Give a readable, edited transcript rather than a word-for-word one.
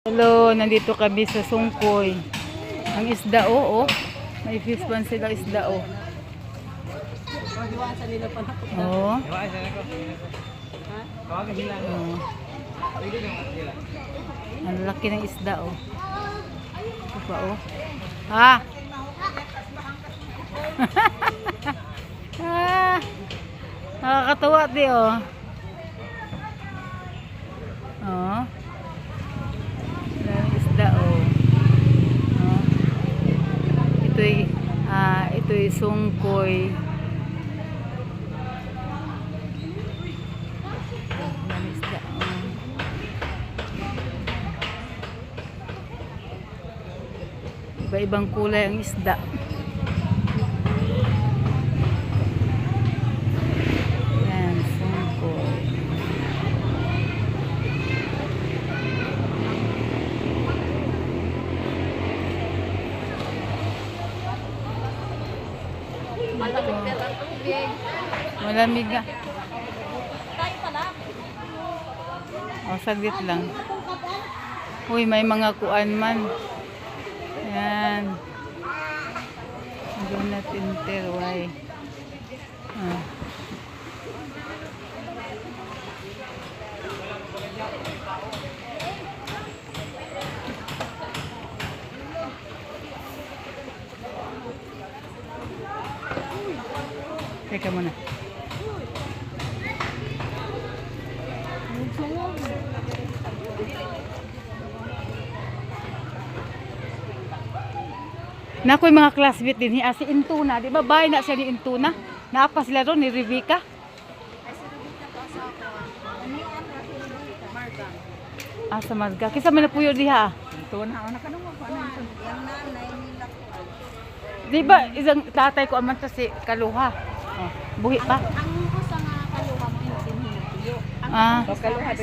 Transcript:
Hello, nandito kami sa Sungkoy. Ang isda oh. May fish pan sila isda oh. Oh. Ang laki ng isda oh. Ito pa oh. Ha? Nakakatawa di oh. Oh. Isda oh. Oh. Ito'y Sungkoy. Isda oh. Iba-ibang kulay ang isda. Yan, Sungkoy. Malamig nga. O, saglit lang. Uy, may mga kuan man. Ayan. Do not enter. Why? Teka muna. Nakoy mga classmate din si Intuna, di ba? Bahay na siya ni Intuna. Naapa sila ron ni Rebecca. Sa Marga. Kisa man na puyo diha. Intuna ana kanang mo ano yung nanay nila. Di ba isang tatay ko aman ta si Kaluha. Oh, buhi pa. Ang usa nga kaluha mo yung puyo. Ah. Kaluha